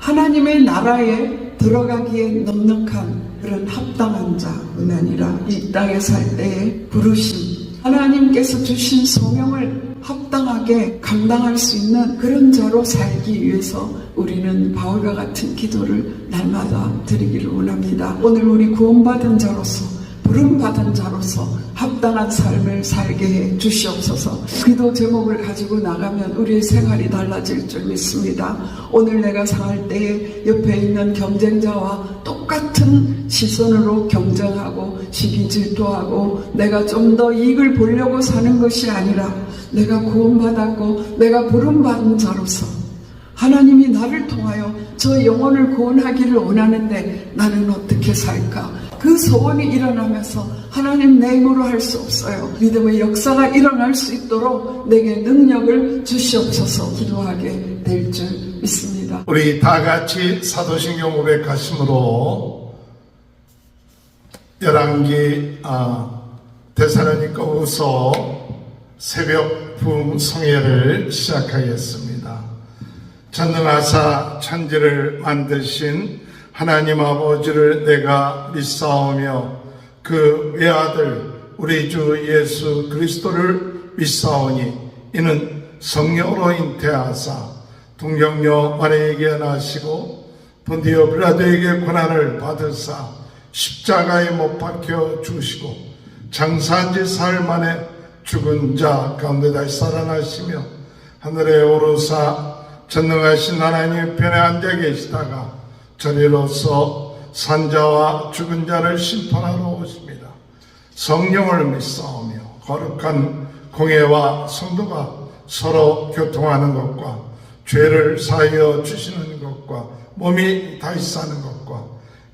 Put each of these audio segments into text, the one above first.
하나님의 나라에 들어가기에 넉넉한 그런 합당한 자뿐 아니라 이 땅에 살 때의 부르심, 하나님께서 주신 소명을 합당하게 감당할 수 있는 그런 자로 살기 위해서 우리는 바울과 같은 기도를 날마다 드리기를 원합니다. 오늘 우리 구원받은 자로서, 부름받은 자로서 합당한 삶을 살게 해 주시옵소서. 기도 제목을 가지고 나가면 우리의 생활이 달라질 줄 믿습니다. 오늘 내가 상할 때에 옆에 있는 경쟁자와 똑같은 시선으로 경쟁하고 시기 질투하고 내가 좀 더 이익을 보려고 사는 것이 아니라 내가 구원받았고 내가 부름받은 자로서 하나님이 나를 통하여 저 영혼을 구원하기를 원하는데 나는 어떻게 살까? 그 소원이 일어나면서 하나님 내 힘으로 할 수 없어요. 믿음의 역사가 일어날 수 있도록 내게 능력을 주시옵소서 기도하게 될 줄 믿습니다. 우리 다 같이 사도신경 500가심으로 열왕기 데살로니가후서 새벽 부흥 성회를 시작하겠습니다. 전능하사 천지를 만드신 하나님 아버지를 내가 믿사오며 그 외아들 우리 주 예수 그리스도를 믿사오니 이는 성령으로 잉태하사 동정녀 마리아에게 나시고 본디오 빌라도에게 고난을 받으사 십자가에 못 박혀 죽으시고 장사한 지 사흘 만에 죽은 자 가운데 다시 살아나시며 하늘에 오르사 전능하신 하나님 편에 앉아 계시다가 저리로서 산자와 죽은 자를 심판하러 오십니다. 성령을 믿사오며 거룩한 공회와 성도가 서로 교통하는 것과 죄를 사하여 주시는 것과 몸이 다시 사는 것과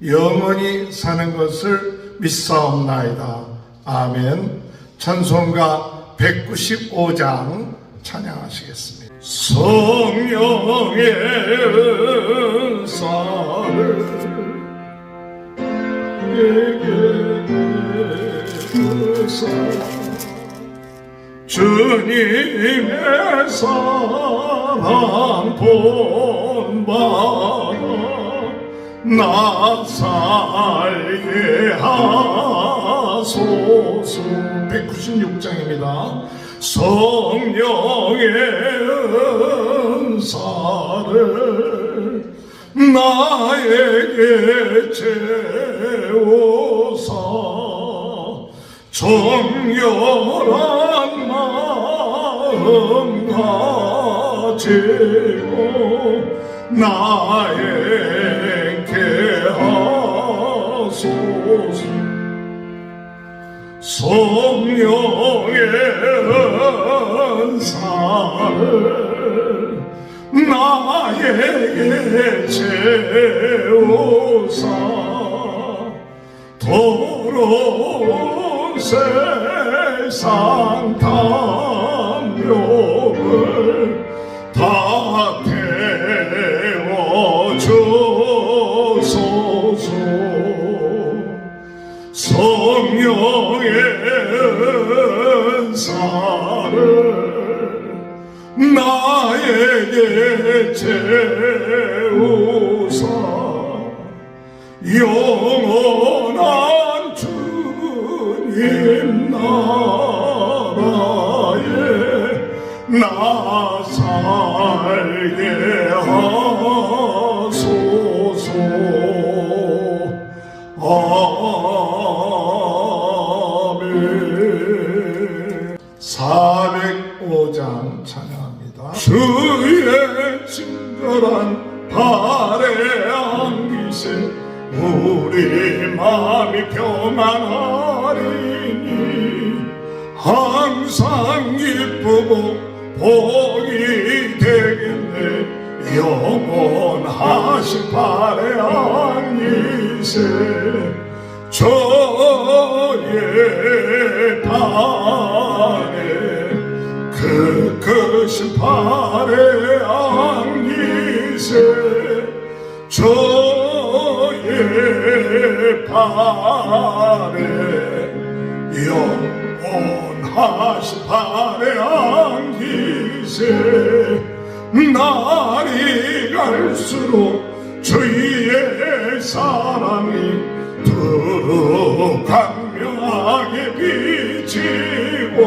영원히 사는 것을 믿사옵나이다. 아멘. 찬송가 195장 찬양하시겠습니다. 성령의 은사를 내게 내주사 주님의 사랑 본받아 나 살게 하소서. 196장입니다. 성령의 은사를 나에게 채우사 정결한 마음 가지고 나에게 하소서. 성령의 은사를 나에게 채우사 더러운 세상 탐욕을 다 태워주소서. 성령의 은사를 나에게 채우사 영원한 주님 나라에 나 살게 하소서. 아멘. 405장 찬양합니다. 주의 친절한 발의 안기세 우리 마음이 평안하리니 항상 기쁘고 복이 되겠네. 영원하신 발의 안기세 저의 발에 그 크신 발의 안기세 저의 발에 영원하신 발의 안기세 날이 갈수록 주의 사랑이 두루 광명하게 비치고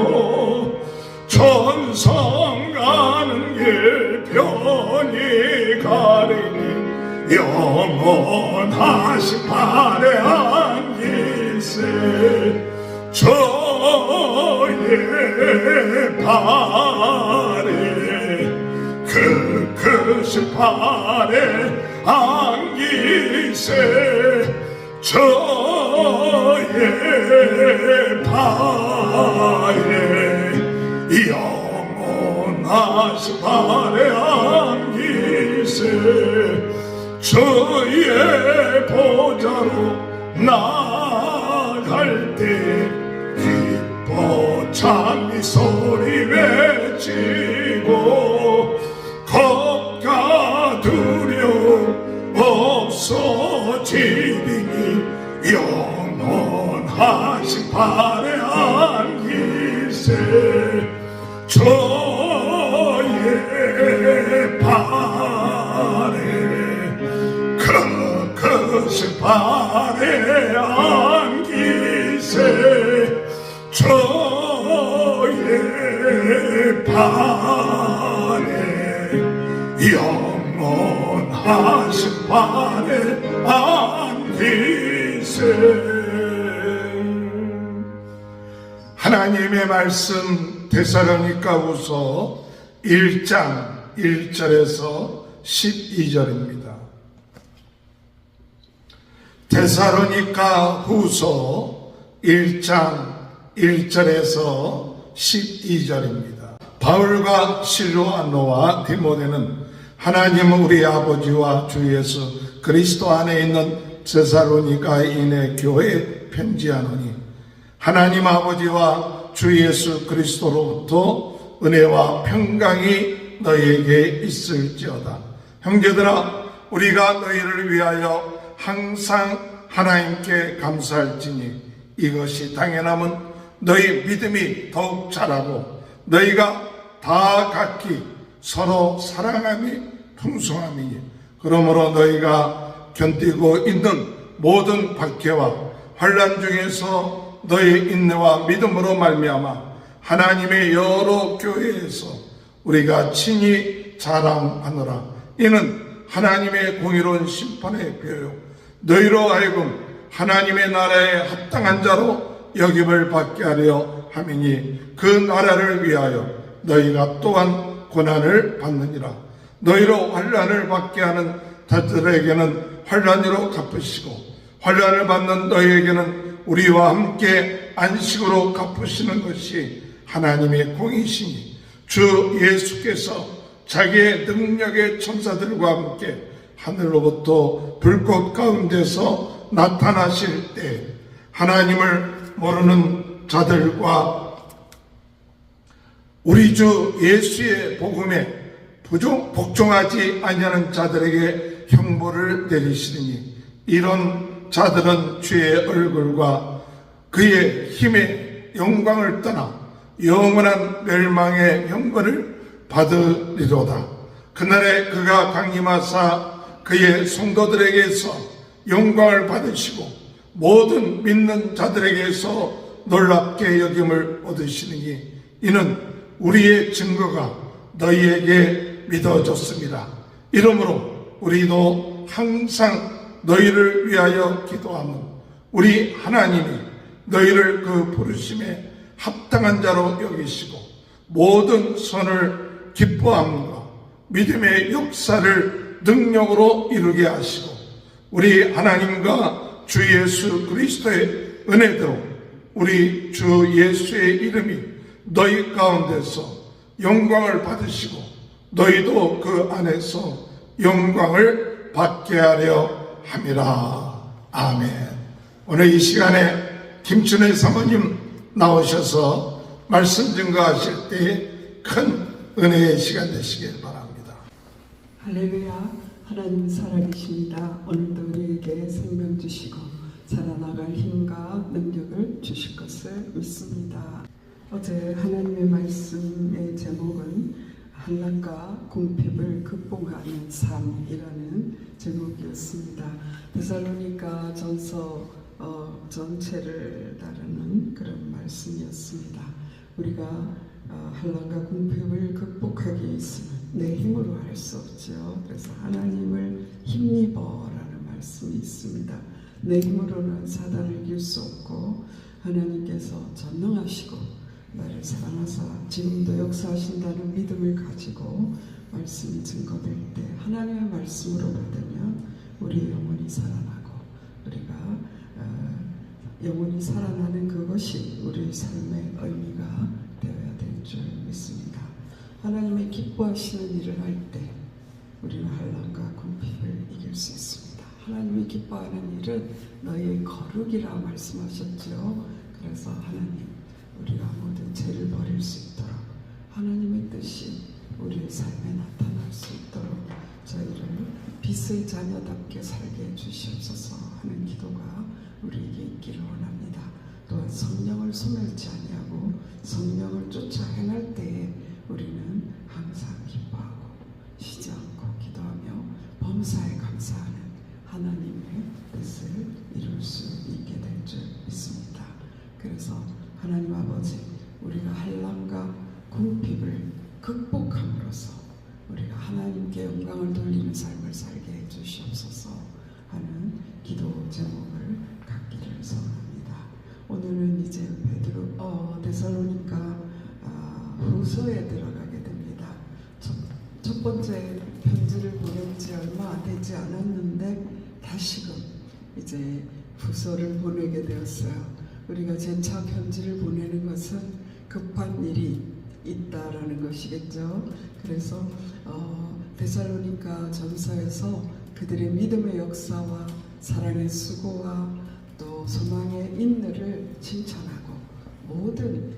천성 가는 길 편히 가리니 영원하신 발해한 일세 저의 발에 그 크신 발에 안기세 저의 발에 영원하신 발에 안기세 저의 보좌로 나갈 때 기뻐 찬미 소리 외치고 겁과 두려움 없어지리니 영원하신 발에 안기세 저의 발에 크신 발에 안기세 저의 발에 영원하신 발에 안기세. 하나님의 말씀 데살로니가후서 1장 1절에서 12절입니다. 데살로니가후서 1장 1절에서 12절입니다. 바울과 실로아노와 디모데는 하나님 우리 아버지와 주 예수 그리스도 안에 있는 데살로니가인의 교회에 편지하노니 하나님 아버지와 주 예수 그리스도로부터 은혜와 평강이 너희에게 있을지어다. 형제들아, 우리가 너희를 위하여 항상 하나님께 감사할지니 이것이 당연함은 너희 믿음이 더욱 자라고 너희가 다 각기 서로 사랑함이 풍성함이니 그러므로 너희가 견디고 있는 모든 박해와 환난 중에서 너희 인내와 믿음으로 말미암아 하나님의 여러 교회에서 우리가 친히 자랑하노라. 이는 하나님의 공의로운 심판의 표요 너희로 하여금 하나님의 나라에 합당한 자로 여김을 받게 하려 함이니 그 나라를 위하여 너희가 또한 고난을 받느니라. 너희로 환난을 받게 하는 자들에게는 환난으로 갚으시고 환난을 받는 너희에게는 우리와 함께 안식으로 갚으시는 것이 하나님의 공이시니 주 예수께서 자기의 능력의 천사들과 함께 하늘로부터 불꽃 가운데서 나타나실 때 하나님을 모르는 자들과 우리 주 예수의 복음에 복종하지 아니하는 자들에게 형벌을 내리시리니 이런 자들은 주의 얼굴과 그의 힘의 영광을 떠나 영원한 멸망의 형벌을 받으리로다. 그날에 그가 강림하사 그의 성도들에게서 영광을 받으시고 모든 믿는 자들에게서 놀랍게 여김을 얻으시니 이는 우리의 증거가 너희에게 믿어졌습니다. 이러므로 우리도 항상 너희를 위하여 기도하며 우리 하나님이 너희를 그 부르심에 합당한 자로 여기시고 모든 선을 기뻐함과 믿음의 역사를 능력으로 이루게 하시고 우리 하나님과 주 예수 그리스도의 은혜대로 우리 주 예수의 이름이 너희 가운데서 영광을 받으시고 너희도 그 안에서 영광을 받게 하려 함이라. 아멘. 오늘 이 시간에 김춘혜 사모님 나오셔서 말씀 증거하실 때 큰 은혜의 시간 되시길 바랍니다. 할렐루야. 하나님 살아계십니다. 오늘도 우리에게 생명 주시고 살아나갈 힘과 능력을 주실 것을 믿습니다. 어제 하나님의 말씀의 제목은 한란과 궁핍을 극복하는 삶이라는 제목이었습니다. 데살로니가 전서 전체를 다루는 그런 말씀이었습니다. 우리가 한란과 궁핍을 극복하기 위해서는 내 힘으로 할 수 없죠. 그래서 하나님을 힘입어라는 말씀이 있습니다. 내 힘으로는 사단을 이길 수 없고 하나님께서 전능하시고 나를 사랑하사 지금도 역사하신다는 믿음을 가지고 말씀이 증거될 때 하나님의 말씀으로 받으면 우리의 영혼이 살아나고 우리가 영혼이 살아나는 그것이 우리의 삶의 의미가 되어야 될 줄 믿습니다. 하나님의 기뻐하시는 일을 할 때 우리는 한란과 궁핍을 이길 수 있습니다. 하나님이 기뻐하는 일은 너희의 거룩이라 말씀하셨죠. 그래서 하나님 우리가 모든 죄를 버릴 수 있도록 하나님의 뜻이 우리의 삶에 나타날 수 있도록 저희를 빛의 자녀답게 살게 해주시옵소서 하는 기도가 우리에게 있기를 원합니다. 또한 성령을 소멸치 아니하고 성령을 쫓아 행할 때에 우리는 항상 기뻐하고 쉬지 않고 기도하며 범사에 감사하는 하나님의 뜻을 이룰 수 있게 될 줄 믿습니다. 그래서 하나님 아버지 우리가 한란과 궁핍을 극복함으로써 우리가 하나님께 영광을 돌리는 삶을 살게 해주시옵소서 하는 기도 제목을 갖기를 소원합니다. 오늘은 이제 데살로니가 후서에 들어가게 됩니다. 첫 번째 편지를 보낸 지 얼마 되지 않았는데 다시금 이제 후서를 보내게 되었어요. 우리가 재차 편지를 보내는 것은 급한 일이 있다라는 것이겠죠. 그래서 데살로니가 전서에서 그들의 믿음의 역사와 사랑의 수고와 또 소망의 인내를 칭찬하고 모든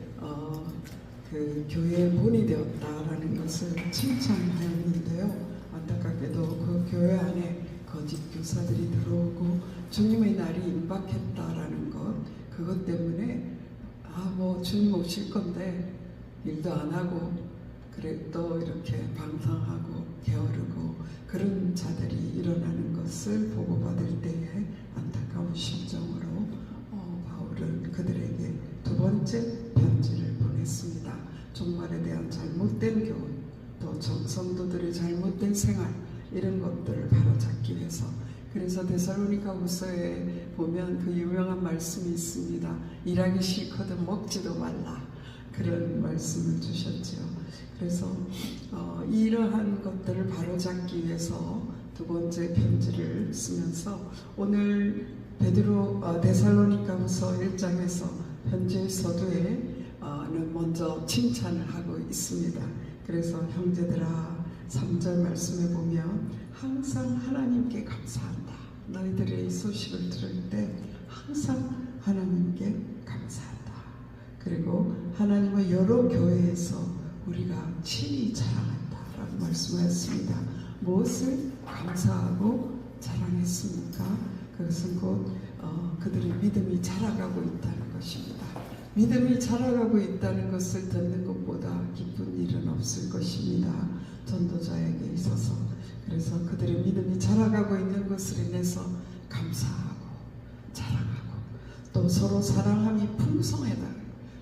그 교회의 본이 되었다라는 것을 칭찬하였는데요. 안타깝게도 그 교회 안에 거짓 교사들이 들어오고 주님의 날이 임박했다라는 것, 그것 때문에 주님 오실 건데 일도 안 하고 그래 또 이렇게 방탕하고 게으르고 그런 자들이 일어나는 것을 보고받을 때에 안타까운 심정으로 바울은 그들에게 두 번째 편지를 보냈습니다. 종말에 대한 잘못된 교훈, 또 성도들의 잘못된 생활 이런 것들을 바로잡기 위해서. 그래서 데살로니가 후서에 보면 그 유명한 말씀이 있습니다. 일하기 싫거든 먹지도 말라. 그런 말씀을 주셨죠. 그래서 이러한 것들을 바로잡기 위해서 두 번째 편지를 쓰면서 오늘 데살로니가후서 1장에서 편지의 서두에는 먼저 칭찬을 하고 있습니다. 그래서 형제들아 3절 말씀에 보면 항상 하나님께 감사한다. 너희들의 이 소식을 들을 때 항상 하나님께 감사한다. 그리고 하나님의 여러 교회에서 우리가 친히 자랑한다 라고 말씀하였습니다. 무엇을 감사하고 자랑했습니까? 그것은 곧 그들의 믿음이 자라가고 있다는 것입니다. 믿음이 자라가고 있다는 것을 듣는 것보다 기쁜 일은 없을 것입니다. 전도자에게 있어서. 그래서 그들의 믿음이 자라가고 있는 것을 인해서 감사하고 자랑하고 또 서로 사랑함이 풍성하다.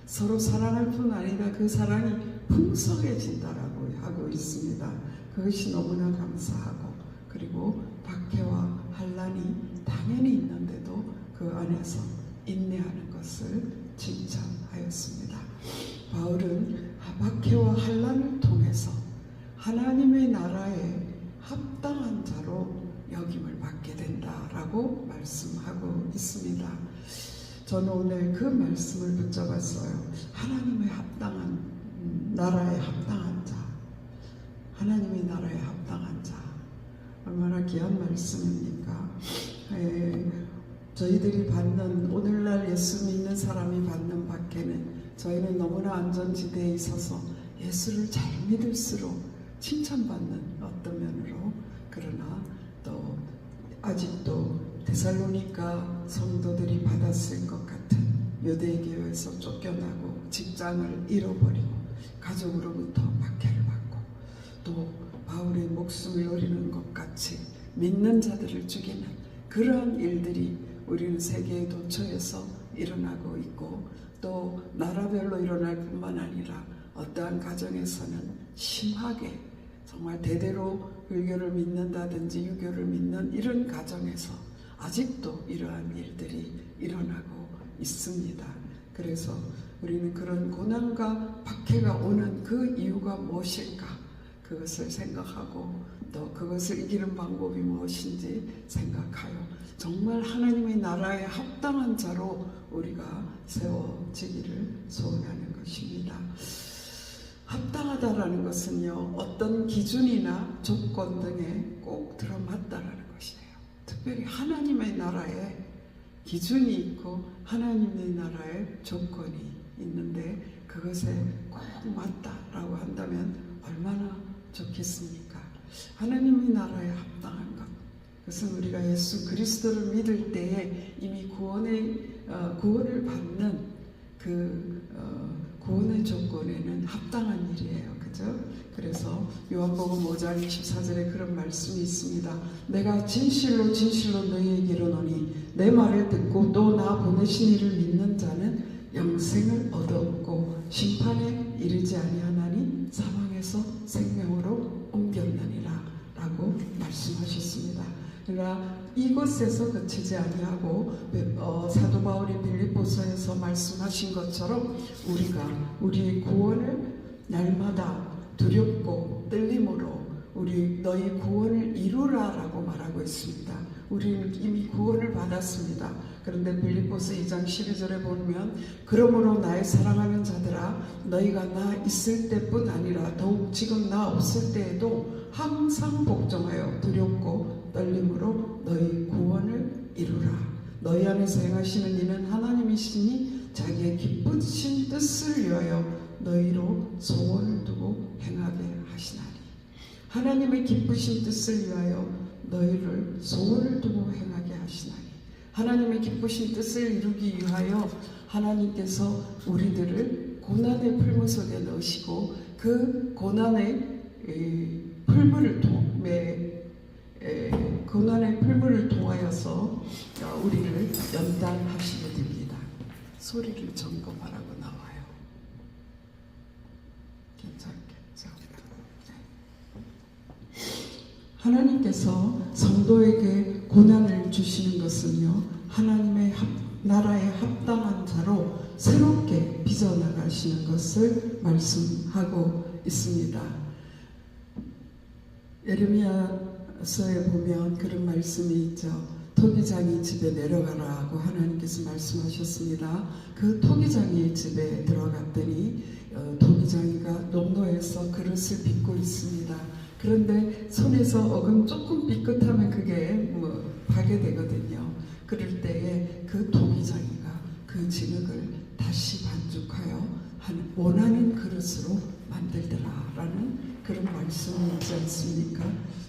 서로 사랑할 뿐 아니라 그 사랑이 풍성해진다라고 하고 있습니다. 그것이 너무나 감사하고 그리고 박해와 환난이 당연히 있는데도 그 안에서 인내하는 것을 칭찬하였습니다. 바울은 박해와 환난을 통해서 하나님의 나라에 합당한 자로 여김을 받게 된다라고 말씀하고 있습니다. 저는 오늘 그 말씀을 붙잡았어요. 하나님의 합당한 나라에 합당한 자, 하나님의 나라에 합당한 자, 얼마나 귀한 말씀입니까? 저희들이 받는 오늘날 예수 믿는 사람이 받는 박해는 저희는 너무나 안전지대에 있어서 예수를 잘 믿을수록 칭찬받는 어떤 면으로, 그러나 또 아직도 데살로니가 성도들이 받았을 것 같은 유대교회에서 쫓겨나고 직장을 잃어버리고 가족으로부터 박해를 받고 또 바울의 목숨을 노리는 것 같이 믿는 자들을 죽이는 그러한 일들이 우리는 세계의 도처에서 일어나고 있고, 또 나라별로 일어날 뿐만 아니라 어떠한 가정에서는 심하게 정말 대대로 불교를 믿는다든지 유교를 믿는 이런 가정에서 아직도 이러한 일들이 일어나고 있습니다. 그래서 우리는 그런 고난과 박해가 오는 그 이유가 무엇일까? 그것을 생각하고 또 그것을 이기는 방법이 무엇인지 생각하여 정말 하나님의 나라에 합당한 자로 우리가 세워지기를 소원하는 것입니다. 합당하다라는 것은요, 어떤 기준이나 조건 등에 꼭 들어맞다라는 것이에요. 특별히 하나님의 나라에 기준이 있고 하나님의 나라에 조건이 있는데 그것에 꼭 맞다라고 한다면 얼마나 좋겠습니까? 하나님의 나라에 합당한 것, 그것은 우리가 예수 그리스도를 믿을 때에 이미 구원을 받는 그 구원의 조건에는 합당한 일이에요. 그죠? 그래서 요한복음 5장 24절에 그런 말씀이 있습니다. 내가 진실로 진실로 너희에게 이르노니 내 말을 듣고 또 나 보내신 이를 믿는 자는 영생을 얻었고 심판에 이르지 아니하나니 사망에서 생명으로 옮겼느니라 라고 말씀하셨습니다. 그러나 이곳에서 그치지 아니하고 사도 바울이 빌립보서에서 말씀하신 것처럼 우리가 우리의 구원을 날마다 두렵고 떨림으로 우리 너희 구원을 이루라라고 말하고 있습니다. 우리는 이미 구원을 받았습니다. 그런데 빌립보서 2장 12절에 보면 그러므로 나의 사랑하는 자들아 너희가 나 있을 때뿐 아니라 더욱 지금 나 없을 때에도 항상 복종하여 두렵고 떨림으로 너희 구원을 이루라. 너희 안에서 행하시는 이는 하나님이시니 자기의 기쁘신 뜻을 위하여 너희로 소원을 두고 행하게 하시나니. 하나님의 기쁘신 뜻을 위하여 너희를 소원을 두고 행하게 하시나니. 하나님의 기쁘신 뜻을 이루기 위하여 하나님께서 우리들을 고난의 풀무 속에 넣으시고 그 고난의 풀무를 통하여서 우리를 연단하시게 됩니다. 소리를 점검하라고 나와요. 괜찮겠죠? 하나님께서 성도에게 고난을 주시는 것은요, 하나님의 나라에 합당한 자로 새롭게 빚어나가시는 것을 말씀하고 있습니다. 예레미야서에 보면 그런 말씀이 있죠. 토기장이 집에 내려가라고 하나님께서 말씀하셨습니다. 그 토기장이 집에 들어갔더니 토기장이가 농로에서 그릇을 빚고 있습니다. 그런데 손에서 어금 조금 삐끗하면 그게 파괴되거든요. 그럴 때에 그 토기장이가 그 진흙을 다시 반죽하여 원하는 그릇으로 만들더라라는 그런 말씀이 있지 않습니까?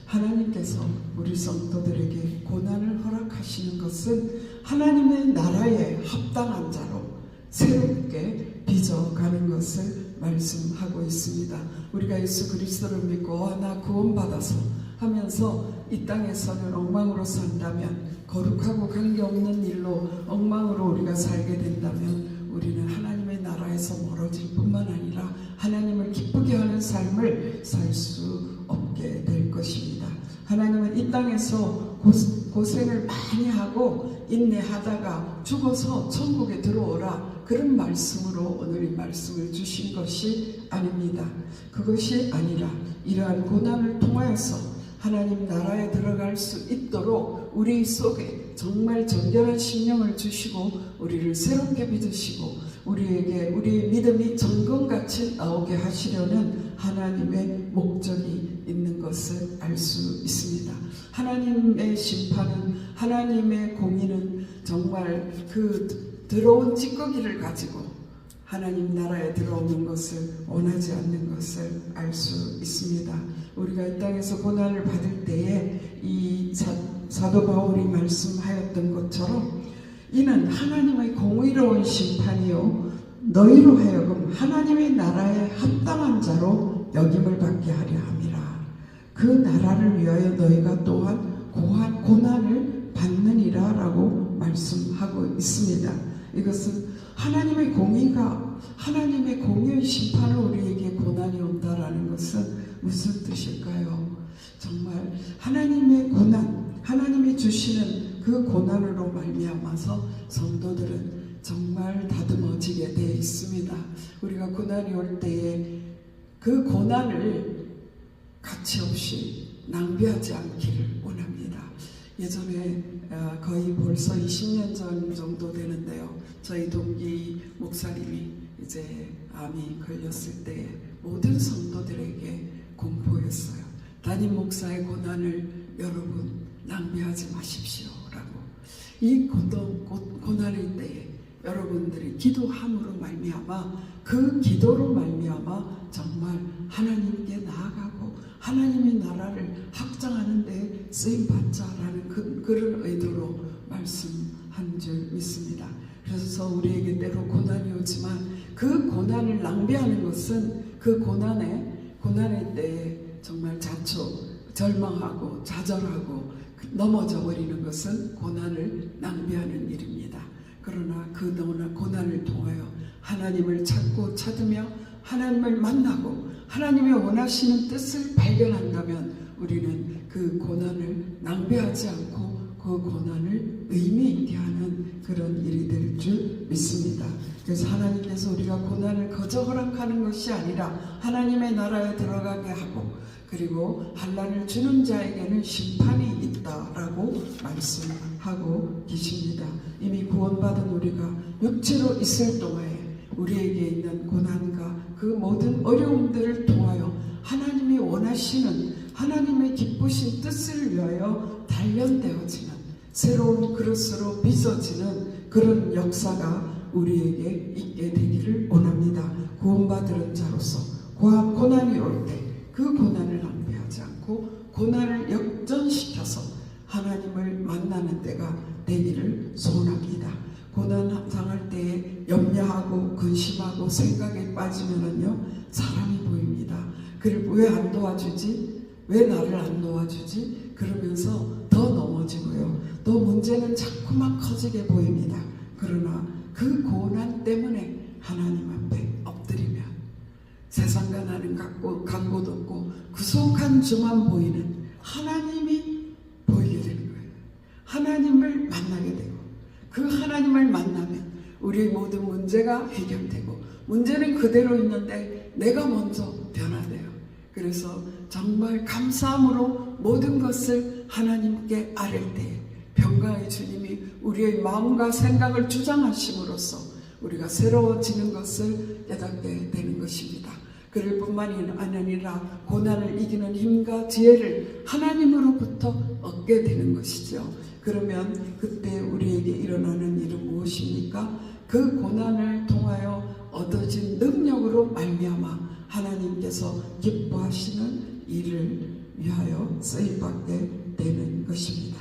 하나님께서 우리 성도들에게 고난을 허락하시는 것은 하나님의 나라에 합당한 자로 새롭게 빚어가는 것을 말씀하고 있습니다. 우리가 예수 그리스도를 믿고 나 구원받아서 하면서 이 땅에서는 엉망으로 산다면, 거룩하고 관계없는 일로 엉망으로 우리가 살게 된다면 우리는 하나님의 나라에서 멀어질 뿐만 아니라 하나님을 기쁘게 하는 삶을 살 수 없게 될 것입니다. 하나님은 이 땅에서 고생을 많이 하고 인내하다가 죽어서 천국에 들어오라, 그런 말씀으로 오늘 이 말씀을 주신 것이 아닙니다. 그것이 아니라 이러한 고난을 통하여서 하나님 나라에 들어갈 수 있도록 우리 속에 정말 정결한 심령을 주시고 우리를 새롭게 빚으시고 우리에게 우리의 믿음이 정금같이 나오게 하시려는 하나님의 목적이 있는 것을 알 수 있습니다. 하나님의 심판은, 하나님의 공의는 정말 그 들어온 찌꺼기를 가지고 하나님 나라에 들어오는 것을 원하지 않는 것을 알 수 있습니다. 우리가 이 땅에서 고난을 받을 때에 이 사도 바울이 말씀하였던 것처럼 이는 하나님의 공의로운 심판이요 너희로 하여금 하나님의 나라에 합당한 자로 여김을 받게 하려 함이라. 그 나라를 위하여 너희가 또한 고난을 받느니라 라고 말씀하고 있습니다. 이것은 하나님의 공의가, 하나님의 공의의 심판으로 우리에게 고난이 온다라는 것은 무슨 뜻일까요? 정말 하나님의 고난, 하나님이 주시는 그 고난으로 말미암아서 성도들은 정말 다듬어지게 되어 있습니다. 우리가 고난이 올 때에 그 고난을 가치없이 낭비하지 않기를 원합니다. 예전에 거의 벌써 20년 전 정도 되는데요. 저희 동기 목사님이 이제 암이 걸렸을 때 모든 성도들에게 공포였어요. 담임 목사의 고난을 여러분 낭비하지 마십시오라고. 이 고난일 때에 여러분들이 기도함으로 말미암아 그 기도로 말미암아 정말 하나님께 나아가고 하나님의 나라를 확장하는 데 쓰임받자라는 그런 의도로 말씀한 줄 믿습니다. 그래서 우리에게 때로 고난이 오지만 그 고난을 낭비하는 것은 그 고난의 때에 정말 절망하고 좌절하고 넘어져 버리는 것은 고난을 낭비하는 일입니다. 그러나 그 고난을 통하여 하나님을 찾으며 하나님을 만나고 하나님의 원하시는 뜻을 발견한다면 우리는 그 고난을 낭비하지 않고 그 고난을 의미 있게 하는 그런 일이 될 줄 믿습니다. 그래서 하나님께서 우리가 고난을 거저 허락하는 것이 아니라 하나님의 나라에 들어가게 하고 그리고 환난을 주는 자에게는 심판이 있다라고 말씀하고 계십니다. 이미 구원받은 우리가 육체로 있을 동안에 우리에게 있는 고난과 그 모든 어려움들을 통하여 하나님이 원하시는 하나님의 기쁘신 뜻을 위하여 단련되어지는 새로운 그릇으로 빚어지는 그런 역사가 우리에게 있게 되기를 원합니다. 구원받은 자로서 고난이 올 때 그 고난을 낭비하지 않고 고난을 역전시켜서 하나님을 만나는 때가 되기를 소원합니다. 고난 당할 때에 염려하고 근심하고 생각에 빠지면은요 사람이 보입니다. 그를 왜 안 도와주지? 왜 나를 안 도와주지? 그러면서 더 넘어지고요. 또 문제는 자꾸만 커지게 보입니다. 그러나 그 고난 때문에 하나님 앞에 엎드리면 세상과 나는 간곳 없고 구속한 주만 보이는 하나님이 보이게 되는 거예요. 하나님을 만나게 되고 그 하나님을 만나면 우리의 모든 문제가 해결되고 문제는 그대로 있는데 내가 먼저 변화돼요. 그래서 정말 감사함으로 모든 것을 하나님께 아뢰 때에 평강의 주님이 우리의 마음과 생각을 주장하심으로써 우리가 새로워지는 것을 깨닫게 되는 것입니다. 그럴 뿐만이 아니라 고난을 이기는 힘과 지혜를 하나님으로부터 얻게 되는 것이죠. 그러면 그때 우리에게 일어나는 일은 무엇입니까? 그 고난을 통하여 얻어진 능력으로 말미암아 하나님께서 기뻐하시는 일을 위하여 쓰임받게 되는 것입니다.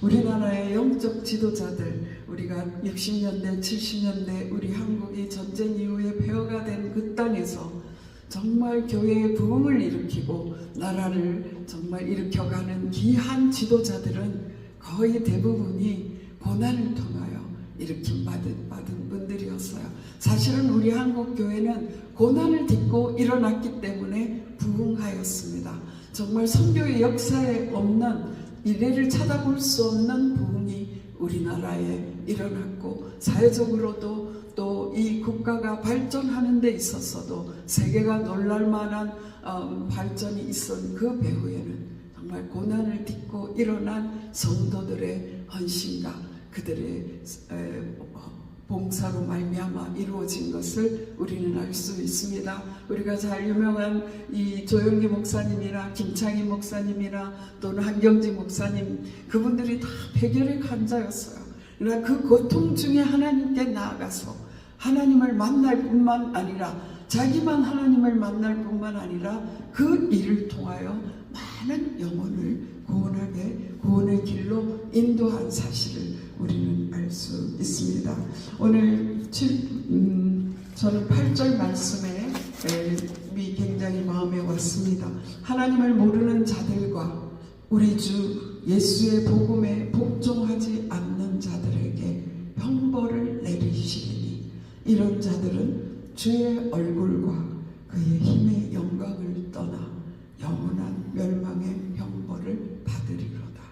우리나라의 영적 지도자들, 우리가 60년대, 70년대 우리 한국이 전쟁 이후에 폐허가 된 그 땅에서 정말 교회의 부흥을 일으키고 나라를 정말 일으켜가는 귀한 지도자들은 거의 대부분이 고난을 통하여 일으킴 받은 분들이었어요. 사실은 우리 한국 교회는 고난을 딛고 일어났기 때문에 부흥하였습니다. 정말 선교의 역사에 없는 이래를 찾아볼 수 없는 부흥이 우리나라에 일어났고 사회적으로도 또 이 국가가 발전하는 데 있어서도 세계가 놀랄 만한 발전이 있었던 그 배후에는 정말 고난을 딛고 일어난 성도들의 헌신과 그들의 봉사로 말미암아 이루어진 것을 우리는 알 수 있습니다. 우리가 잘 유명한 이 조영기 목사님이나 김창희 목사님이나 또는 한경지 목사님 그분들이 다 폐결핵 환자였어요. 그러나 그 고통 중에 하나님께 나아가서 하나님을 만날 뿐만 아니라 자기만 하나님을 만날 뿐만 아니라 그 일을 통하여 많은 영혼을 구원의 길로 인도한 사실을 우리는 알 수 있습니다. 오늘 저는 8절 말씀에 굉장히 마음에 왔습니다. 하나님을 모르는 자들과 우리 주 예수의 복음에 복종하지 않는 자들에게 형벌을 내리시리니 이런 자들은 주의 얼굴과 그의 힘의 영광을 떠나 영원한 멸망의 형벌을 받으리로다.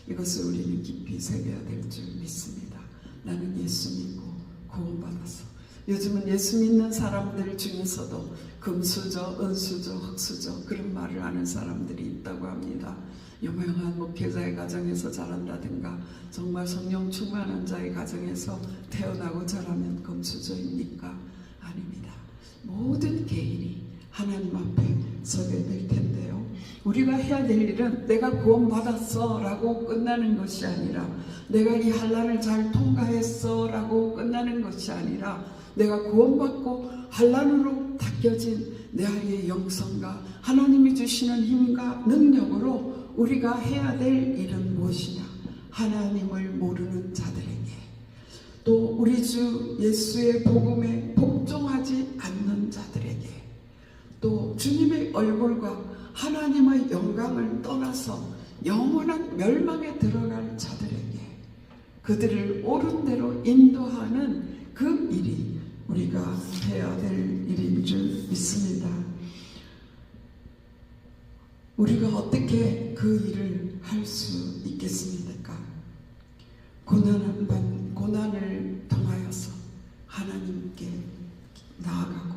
이것을 우리는 깊이 새겨야 될 줄 믿습니다. 나는 예수 믿고 구원받았어. 요즘은 예수 믿는 사람들 중에서도 금수저, 은수저, 흑수저 그런 말을 하는 사람들이 있다고 합니다. 유명한 목회자의 가정에서 자란다든가 정말 성령 충만한 자의 가정에서 태어나고 자라면 금수저입니까? 아닙니다. 모든 개인이 하나님 앞에 서게 될 텐데요. 우리가 해야 될 일은 내가 구원받았어 라고 끝나는 것이 아니라 내가 이 환난을 잘 통과했어 라고 끝나는 것이 아니라 내가 구원받고 환난으로 닦여진 내 아이의 영성과 하나님이 주시는 힘과 능력으로 우리가 해야 될 일은 무엇이냐? 하나님을 모르는 자들에게 또 우리 주 예수의 복음에 복종하지 않는 자들에게 또 주님의 얼굴과 하나님의 영광을 떠나서 영원한 멸망에 들어갈 자들에게 그들을 옳은 대로 인도하는 그 일이 우리가 해야 될 일인 줄 믿습니다. 우리가 어떻게 그 일을 할 수 있겠습니까? 고난을 통하여서 하나님께 나아가고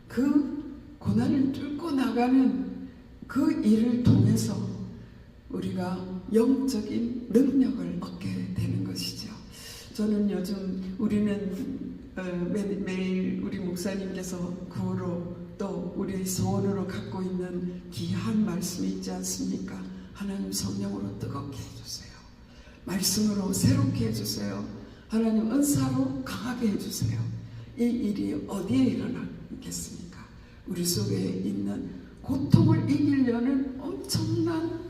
그 고난을 뚫고 나가는 그 일을 통해서 우리가 영적인 능력을 얻게 되는 것이죠. 저는 요즘 우리는 매일 우리 목사님께서 구호로 또 우리 소원으로 갖고 있는 귀한 말씀이 있지 않습니까? 하나님 성령으로 뜨겁게 해주세요. 말씀으로 새롭게 해주세요. 하나님 은사로 강하게 해주세요. 이 일이 어디에 일어나겠습니까? 우리 속에 있는 고통을 이기려는 엄청난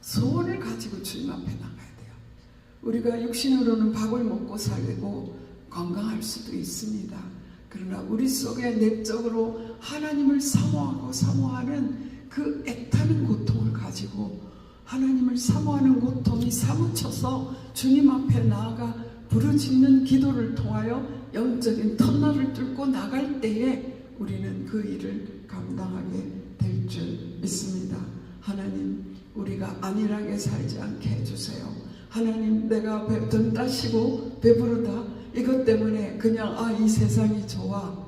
소원을 가지고 주님 앞에 나가야 돼요. 우리가 육신으로는 밥을 먹고 살고 건강할 수도 있습니다. 그러나 우리 속에 내적으로 하나님을 사모하는 그 애타는 고통을 가지고 하나님을 사모하는 고통이 사무쳐서 주님 앞에 나아가 부르짖는 기도를 통하여 영적인 터널을 뚫고 나갈 때에 우리는 그 일을 감당하게 될 줄 믿습니다. 하나님, 우리가 안일하게 살지 않게 해주세요. 하나님, 내가 등 따시고 배부르다 이것 때문에 그냥 이 세상이 좋아,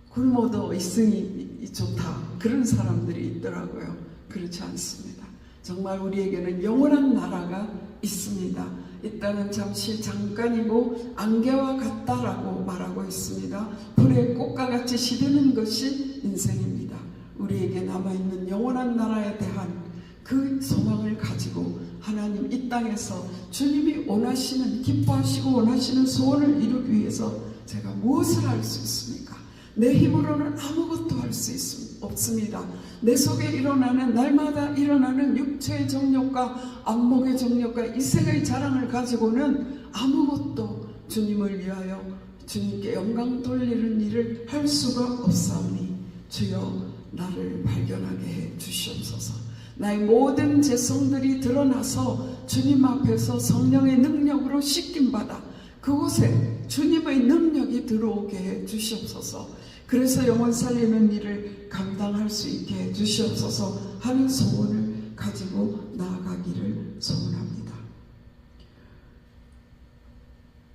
굶어도 있으니 좋다, 그런 사람들이 있더라고요. 그렇지 않습니다. 정말 우리에게는 영원한 나라가 있습니다. 이 땅은 잠시 잠깐이고 안개와 같다라고 말하고 있습니다. 불의 꽃과 같이 시드는 것이 인생입니다. 우리에게 남아있는 영원한 나라에 대한 그 소망을 가지고 하나님 이 땅에서 주님이 원하시는, 기뻐하시고 원하시는 소원을 이루기 위해서 제가 무엇을 할 수 있습니까? 내 힘으로는 아무것도 할 수 없습니다. 내 속에 일어나는, 날마다 일어나는 육체의 정욕과 안목의 정욕과 이생의 자랑을 가지고는 아무것도 주님을 위하여 주님께 영광 돌리는 일을 할 수가 없사오니 주여 나를 발견하게 해 주시옵소서. 나의 모든 죄성들이 드러나서 주님 앞에서 성령의 능력으로 씻김받아 그곳에 주님의 능력이 들어오게 해 주시옵소서. 그래서 영혼 살리는 일을 감당할 수 있게 해 주시옵소서 하는 소원을 가지고 나아가기를 소원합니다.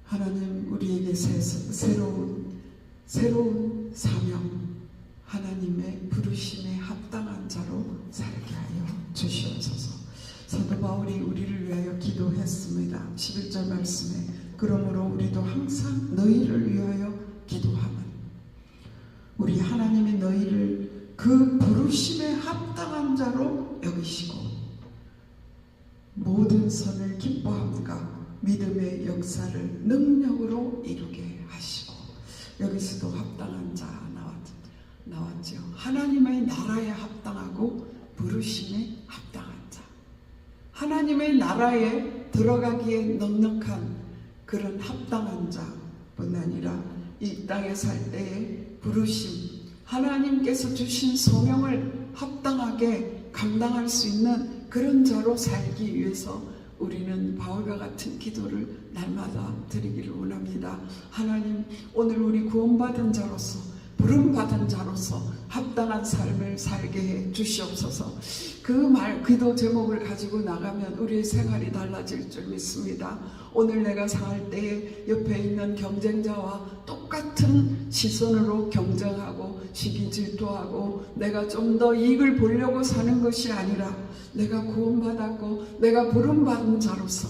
하나님, 우리에게 새로운 사명, 하나님의 부르심에 합당한 자로 살게 하여 주시옵소서. 사도 바울이 우리를 위하여 기도했습니다. 11절 말씀에 그러므로 우리도 항상 너희를 위하여 기도하면 우리 하나님이 너희를 그 부르심에 합당한 자로 여기시고 모든 선을 기뻐함과 믿음의 역사를 능력으로 이루게 하시고, 여기서도 합당한 자 나왔죠. 하나님의 나라에 합당하고 부르심에 합당한 자, 하나님의 나라에 들어가기에 넉넉한 그런 합당한 자뿐 아니라 이 땅에 살 때에 부르심, 하나님께서 주신 소명을 합당하게 감당할 수 있는 그런 자로 살기 위해서 우리는 바울과 같은 기도를 날마다 드리기를 원합니다. 하나님, 오늘 우리 구원받은 자로서, 부름받은 자로서 합당한 삶을 살게 해 주시옵소서. 그 기도 제목을 가지고 나가면 우리의 생활이 달라질 줄 믿습니다. 오늘 내가 상할 때에 옆에 있는 경쟁자와 똑같은 시선으로 경쟁하고 시기 질투하고 내가 좀 더 이익을 보려고 사는 것이 아니라 내가 구원받았고 내가 부름받은 자로서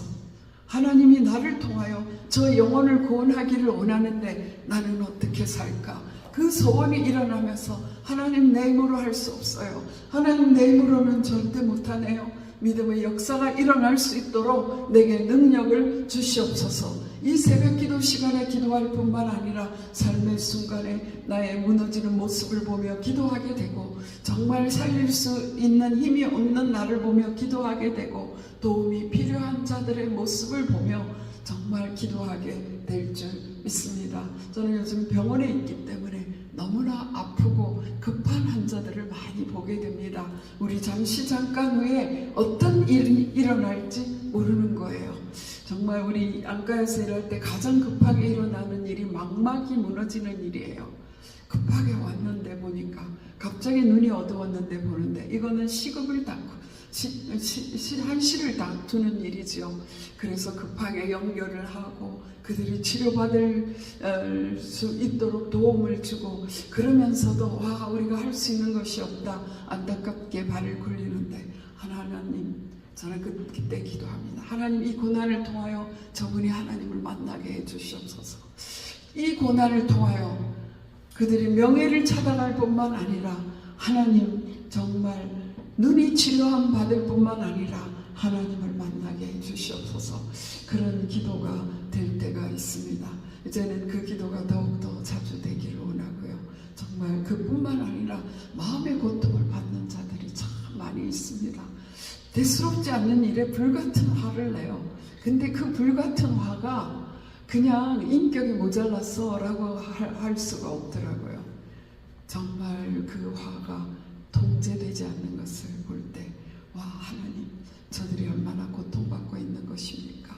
하나님이 나를 통하여 저 영혼을 구원하기를 원하는데 나는 어떻게 살까? 그 소원이 일어나면서 하나님 내 힘으로 할 수 없어요. 하나님 내 힘으로는 절대 못하네요. 믿음의 역사가 일어날 수 있도록 내게 능력을 주시옵소서. 이 새벽 기도 시간에 기도할 뿐만 아니라 삶의 순간에 나의 무너지는 모습을 보며 기도하게 되고 정말 살릴 수 있는 힘이 없는 나를 보며 기도하게 되고 도움이 필요한 자들의 모습을 보며 정말 기도하게 될 줄 믿습니다. 저는 요즘 병원에 있기 때문에 너무나 아프고 급한 환자들을 많이 보게 됩니다. 우리 잠깐 후에 어떤 일이 일어날지 모르는 거예요. 정말 우리 안과에서 일할 때 가장 급하게 일어나는 일이 망막이 무너지는 일이에요. 급하게 왔는데 보니까 갑자기 눈이 어두웠는데 보는데 이거는 시급을 닦고 한시를 다투는 일이지요. 그래서 급하게 연결을 하고 그들이 치료받을 수 있도록 도움을 주고 그러면서도 와 우리가 할 수 있는 것이 없다 안타깝게 발을 굴리는데 하나님 저는 그때 기도합니다. 하나님 이 고난을 통하여 저분이 하나님을 만나게 해주시옵소서. 이 고난을 통하여 그들이 명예를 찾아갈 뿐만 아니라 하나님 정말 눈이 치료함 받을 뿐만 아니라 하나님을 만나게 해주시옵소서. 그런 기도가 될 때가 있습니다. 이제는 그 기도가 더욱더 자주 되기를 원하고요. 정말 그뿐만 아니라 마음의 고통을 받는 자들이 참 많이 있습니다. 대수롭지 않는 일에 불같은 화를 내요. 근데 그 불같은 화가 그냥 인격이 모자랐어 라고 할 수가 없더라고요. 정말 그 화가 통제되지 않는 것을 볼 때 와 하나님 저들이 얼마나 고통받고 있는 것입니까?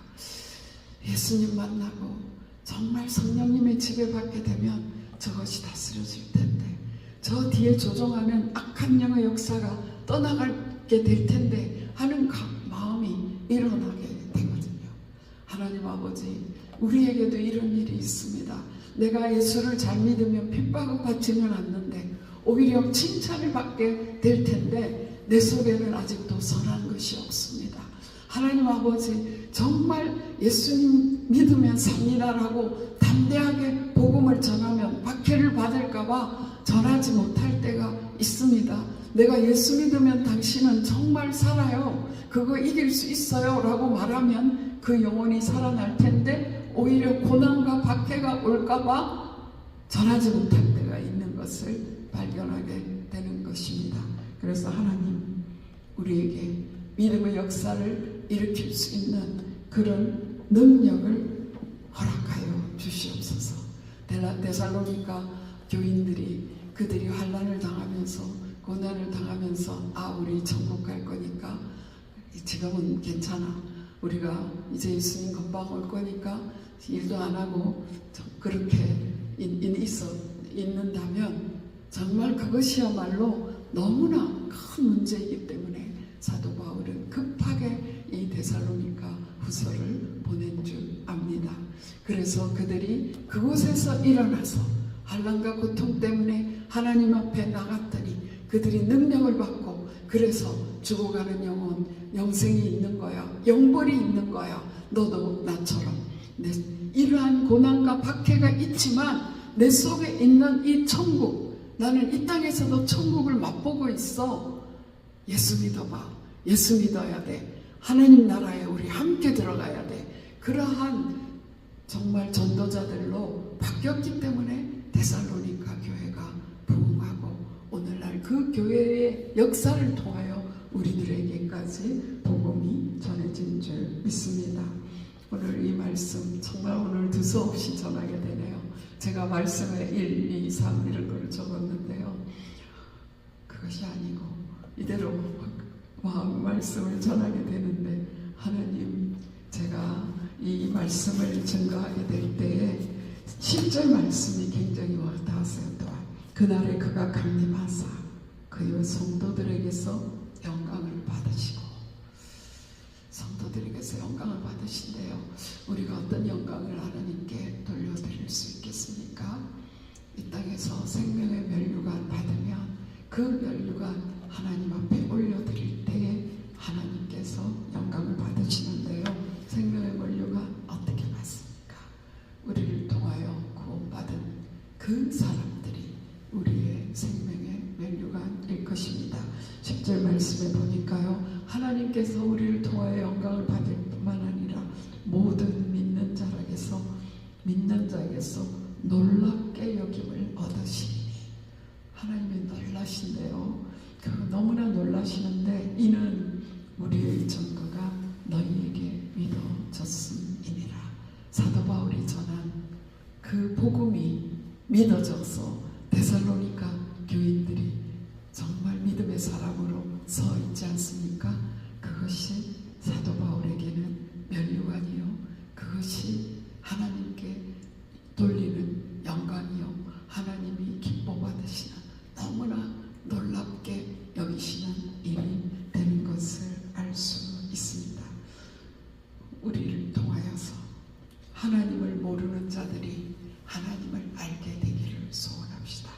예수님 만나고 정말 성령님의 지배받게 되면 저것이 다스려질 텐데 저 뒤에 조종하는 악한 영의 역사가 떠나가게 될 텐데 하는 마음이 일어나게 되거든요. 하나님 아버지 우리에게도 이런 일이 있습니다. 내가 예수를 잘 믿으면 핍박을 받지는 않는데 오히려 칭찬을 받게 될 텐데 내 속에는 아직도 선한 것이 없습니다. 하나님 아버지 정말 예수님 믿으면 삽니다라고 담대하게 복음을 전하면 박해를 받을까봐 전하지 못할 때가 있습니다. 내가 예수 믿으면 당신은 정말 살아요. 그거 이길 수 있어요 라고 말하면 그 영혼이 살아날 텐데 오히려 고난과 박해가 올까봐 전하지 못할 때가 있는 것을 발견하게 되는 것입니다. 그래서 하나님 우리에게 믿음의 역사를 일으킬 수 있는 그런 능력을 허락하여 주시옵소서. 데살로니가 교인들이 그들이 환난을 당하면서 고난을 당하면서 우리 천국 갈 거니까 지금은 괜찮아. 우리가 이제 예수님 금방 올 거니까 일도 안 하고 그렇게 있는다면 정말 그것이야말로 너무나 큰 문제이기 때문에 사도 바울은 급하게 이 데살로니가 후서를 보낸 줄 압니다. 그래서 그들이 그곳에서 일어나서 환난과 고통 때문에 하나님 앞에 나갔더니 그들이 능력을 받고 그래서 죽어가는 영혼 영생이 있는 거야. 영벌이 있는 거야. 너도 나처럼. 이러한 고난과 박해가 있지만 내 속에 있는 이 천국 나는 이 땅에서도 천국을 맛보고 있어. 예수 믿어봐. 예수 믿어야 돼. 하나님 나라에 우리 함께 들어가야 돼. 그러한 정말 전도자들로 바뀌었기 때문에 데살로니가 교회가 부흥하고 오늘날 그 교회의 역사를 통하여 우리들에게까지 복음이 전해진 줄 믿습니다. 오늘 이 말씀 정말 오늘 두서없이 전하게 되네요. 제가 말씀에 1, 2, 3 이런 걸 적었는데요. 그것이 아니고 이대로 말씀을 전하게 되는데, 하나님, 제가 이 말씀을 증거하게 될 때에 10절 말씀이 굉장히 와닿았어요. 또한 그날에 그가 강림하사 그의 성도들에게서 영광을 받으시고, 성도들에게서 영광을 받으신대요. 우리가 어떤 영광을 하나님께 돌려드릴 수 있겠습니까? 이 땅에서 생명의 면류관 받으면 그 면류관 하나님 앞에 올려드릴 때에 하나님께서 영광을 받으시는데요. 생명의 면류관 어떻게 받습니까? 우리를 통하여 구원받은 그 사람들이 우리의 생명의 면류관일 것입니다. 10절 말씀에 보니까요, 하나님께서 우리를 통하여 영광을 받을 뿐만 아니라 모든 믿는 자에게서 놀랍게 여김을 얻으시니, 하나님이 놀라신데요. 너무나 놀라시는데, 이는 우리의 증거가 너희에게 믿어졌음이니라. 사도 바울이 전한 그 복음이 믿어져서 데살로니가 교인들이 정말 믿음의 사람으로 서 있지 않습니까? 그것이 사도 바울에게는 면류관이요, 그것이 하나님께 돌리는 영광이요, 하나님이 기뻐 받으시는, 너무나 놀랍게 여기시는 일이 되는 것을 알 수 있습니다. 우리를 통하여서 하나님을 모르는 자들이 하나님을 알게 되기를 소원합시다.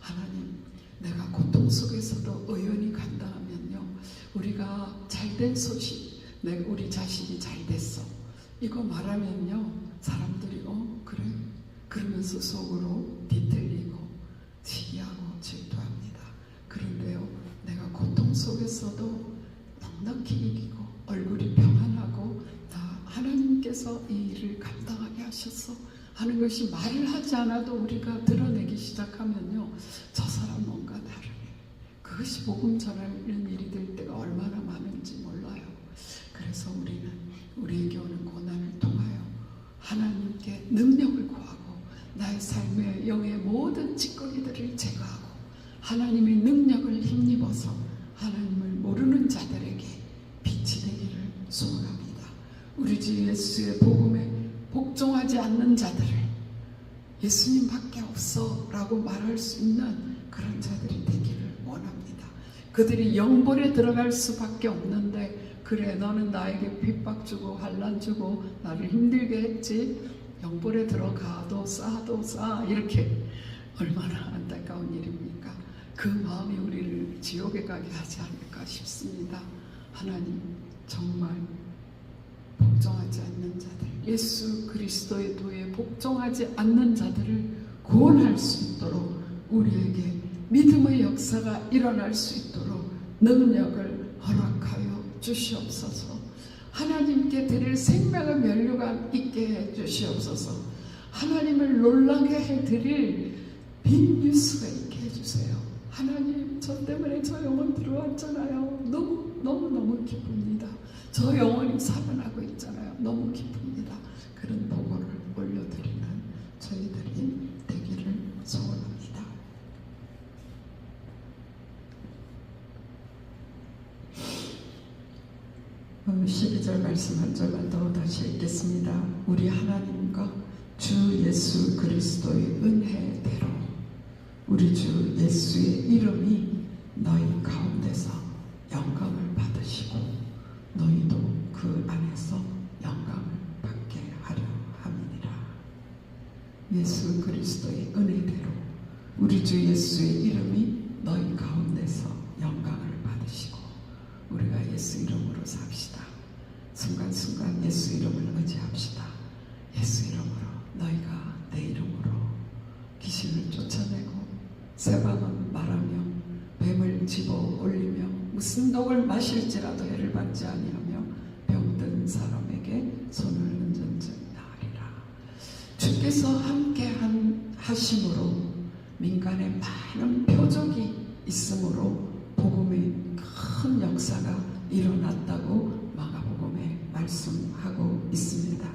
하나님, 내가 고통 속에서도 의연히 감당하면요, 우리가 잘된 소식, 우리 자신이 잘됐어, 이거 말하면요, 사람들이 그래? 그러면서 속으로 뒤틀리고 시기하고 질투합니다. 그런데요, 내가 고통 속에서도 넉넉히 이기고 얼굴이 평안하고, 다 하나님께서 이 일을 감당하게 하셔서 하는 것이 말을 하지 않아도 우리가 드러내기 시작하면요, 저 사람 뭔가 다르네. 그것이 복음 전하는 일이 될 때가 얼마나 많은지 몰라요. 그래서 우리는 우리에게 오는 고난을 통하여 하나님께 능력을 구하고, 나의 삶의 영의 모든 찌꺼기들을 제거하고 하나님의 능력을 힘입어서 하나님을 모르는 자들에게 빛이 되기를 소원합니다. 우리 주 예수의 복음에 복종하지 않는 자들을 예수님밖에 없어 라고 말할 수 있는 그런 자들이 되기를 원합니다. 그들이 영벌에 들어갈 수밖에 없는데, 그래, 너는 나에게 핍박 주고 환난 주고 나를 힘들게 했지, 영벌에 들어가도 싸 이렇게, 얼마나 안타까운 일입니까? 그 마음이 우리를 지옥에 가게 하지 않을까 싶습니다. 하나님, 정말 복종하지 않는 자들, 예수 그리스도의 도에 복종하지 않는 자들을 구원할 수 있도록, 우리에게 믿음의 역사가 일어날 수 있도록 능력을 허락하여 주시옵소서. 하나님께 드릴 생명의 면류관 있게 해 주시옵소서. 하나님을 놀라게 해드릴 빈뉴스가 있게 해주세요. 하나님, 저 때문에 저 영혼 들어왔잖아요. 너무 기쁩니다. 저 영혼이 살아나고 있잖아요. 너무 기쁩니다. 그런 보고를 올려드리는 저희들이 되기를 소원합니다. 12절 말씀 한 절만 더 다시 읽겠습니다. 우리 하나님과 주 예수 그리스도의 은혜대로 우리 주 예수의 이름이 너희 가운데서 영광을 받으시고, 너희도 그 안에서 영광을 받게 하려 함이니라. 예수 그리스도의 은혜대로 우리 주 예수의 이름이 너희 가운데서 영광을 받으시고, 우리가 예수 이름으로 삽시다. 순간순간 예수 이름을 의지합시다. 예수 이름으로, 너희가 내 이름으로 귀신을 쫓아내고 세방은 말하며 뱀을 집어 올리며 무슨 독을 마실지라도 해를 받지 아니하며 병든 사람에게 손을 얹은즉 나으리라. 주께서 함께 하심으로 민간에 많은 표적이 있으므로 복음의 큰 역사가 일어났다고 마가복음에 말씀하고 있습니다.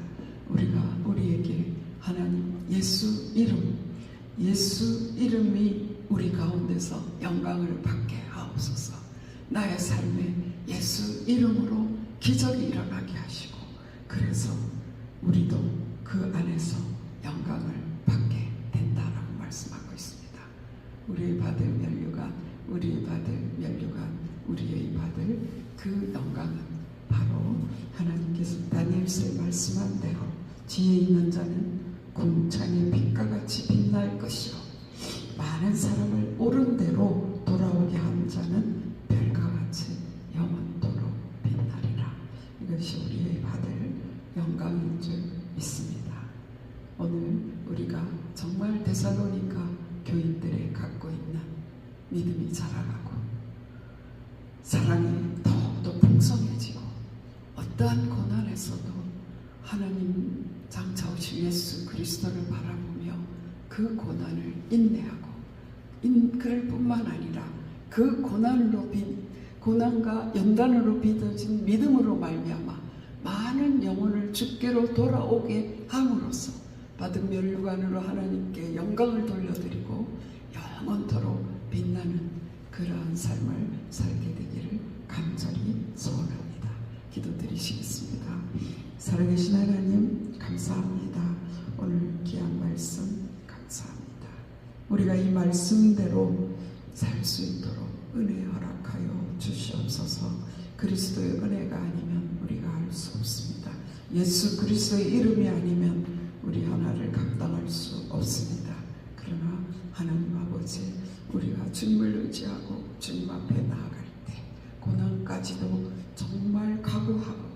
우리에게 하나님 예수 이름이 우리 가운데서 영광을 받게 하옵소서. 나의 삶에 예수 이름으로 기적이 일어나게 하시고, 그래서 우리도 그 안에서 영광을 받게 된다라고 말씀하고 있습니다. 우리의 받을 면류관, 우리의 받을 그 영광은 바로 하나님께서 다니엘서에 말씀한 대로 지혜 있는 자는 궁창의 빛과 같이 빛날 것이요, 많은 사람을 옳은 대로 돌아오게 한 자는 별과 같이 영원토록 빛나리라. 이것이 우리의 받을 영광인 줄 믿습니다. 오늘 우리가 정말 데살로니가 교인들이 갖고 있는 믿음이 자라가고 사랑이 더욱더 풍성해지고, 어떠한 고난에서도 하나님 장차오신 예수 그리스도를 바라보며 그 고난을 인내하고, 그럴 뿐만 아니라 그 고난과 연단으로 빚어진 믿음으로 말미암아 많은 영혼을 주께로 돌아오게 함으로써 받은 면류관으로 하나님께 영광을 돌려드리고 영원토록 빛나는 그러한 삶을 살게 되기를 간절히 소원합니다. 기도드리시겠습니다. 살아계신 하나님 감사합니다. 오늘 귀한 말씀 감사합니다. 우리가 이 말씀대로 살 수 있도록 은혜 허락하여 주시옵소서. 그리스도의 은혜가 아니면 우리가 할 수 없습니다. 예수 그리스도의 이름이 아니면 우리 하나를 감당할 수 없습니다. 그러나 하나님 아버지, 우리가 주님을 의지하고 주님 앞에 나아갈 때 고난까지도 정말 각오하고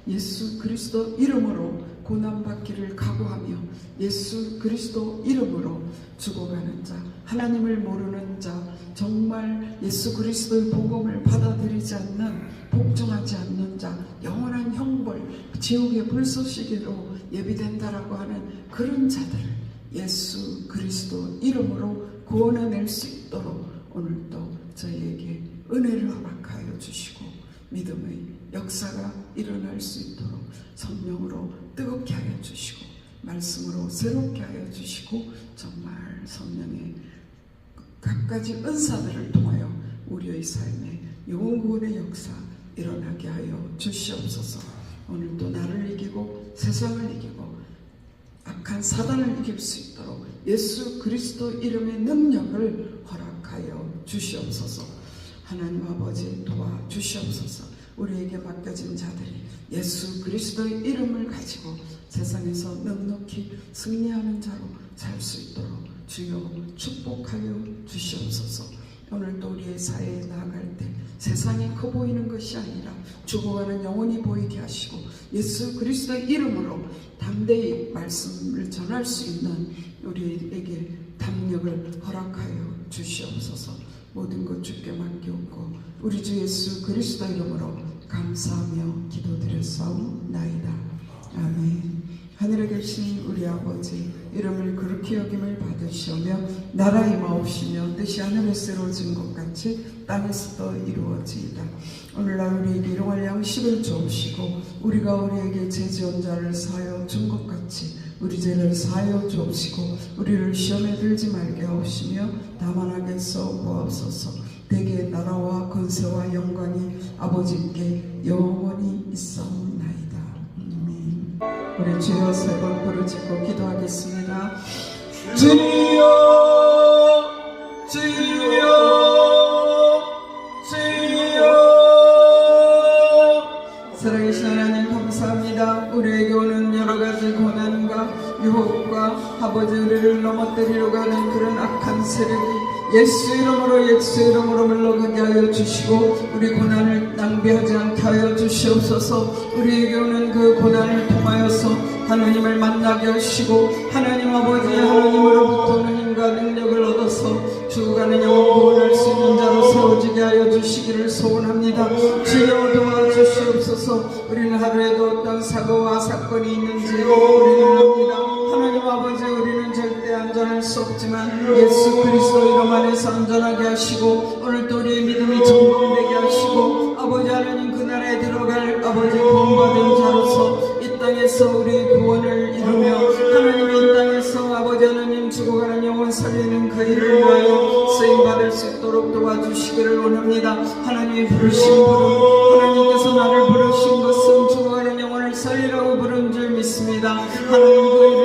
예수 그리스도 이름으로 고난받기를 각오하며 예수 그리스도 이름으로 죽어가는 자, 하나님을 모르는 자, 정말 예수 그리스도의 복음을 받아들이지 않는, 복종하지 않는 자, 영원한 형벌, 지옥의 불쏘시개로 예비된다라고 하는 그런 자들을 예수 그리스도 이름으로 구원해낼 수 있도록 오늘도 저희에게 은혜를 허락하여 주시고 믿음의 역사가 일어날 수 있도록 성령으로 뜨겁게 하여 주시고 말씀으로 새롭게 하여 주시고 정말 성령의 각가지 은사들을 통하여 우리의 삶에 영혼구원의 역사 일어나게 하여 주시옵소서. 오늘도 나를 이기고 세상을 이기고 악한 사단을 이길 수 있도록 예수 그리스도 이름의 능력을 허락하여 주시옵소서. 하나님 아버지 도와주시옵소서. 우리에게 맡겨진 자들이 예수 그리스도의 이름을 가지고 세상에서 넉넉히 승리하는 자로 살 수 있도록 주여 축복하여 주시옵소서. 오늘도 우리의 사회에 나아갈 때 세상이 커 보이는 것이 아니라 죽어가는 영혼이 보이게 하시고 예수 그리스도의 이름으로 담대히 말씀을 전할 수 있는 우리에게 담력을 허락하여 주시옵소서. 모든 것 주께 맡기옵고 우리 주 예수 그리스도 이름으로 감사하며 기도드렸사옵나이다. 아멘. 하늘에 계신 우리 아버지, 이름을 그렇게 여김을 받으시오며 나라 임하옵시며 뜻이 하늘에서 이루어진 것 같이 땅에서도 이루어지이다. 오늘날 우리에게 일용할 양식을 주옵시고 우리가 우리에게 죄 지은 자를 사하여 준 것 같이 우리 죄를 사하여 주옵시고 우리를 시험에 들지 말게 하옵시며 다만 악에서 구하옵소서. 대개 나라와 권세와 영광이 아버지께 영원히 있사옵나이다. 아멘. 우리 주여 세 번 부르짖고 기도하겠습니다. 주여 주여 주여. 살아계신 하나님 감사합니다. 우리에게 오는 여러가지 고난과 유혹과 아버지 우리를 넘어뜨리려고 하는 그런 악한 세력이 예수 이름으로 물러가게 하여 주시고 우리 고난을 낭비하지 않게 하여 주시옵소서. 우리에게 오는 그 고난을 통하여서 하나님을 만나게 하시고 하나님 아버지 하나님으로부터는 힘과 능력을 얻어서 죽어가는 영혼 구원할 수 있는 자로 세워지게 하여 주시기를 소원합니다. 주여 도와주시옵소서. 우리는 하루에도 어떤 사고와 사건이 있는지 우리는 압니다. 하나님 아버지 우리는 절대 안전할 수 없지만 예수 그리스도 이름 안에서 안전하게 하시고 오늘도 우리의 믿음이 점검되게 하시고 아버지 하나님 그 나라에 들어갈 아버지 구원받은 자로서 이 땅에서 우리의 구원을 이루며 하나님 이 땅에서 아버지 하나님 죽어가는 영혼 살리는 그 일을 위하여 쓰임받을 수 있도록 도와주시옵소서. 주시기를 원합니다. 하나님이 부르신 분은 하나님께서 나를 부르신 것은 죽어가는 영혼을 살리라고 부른 줄 믿습니다. 하나님 그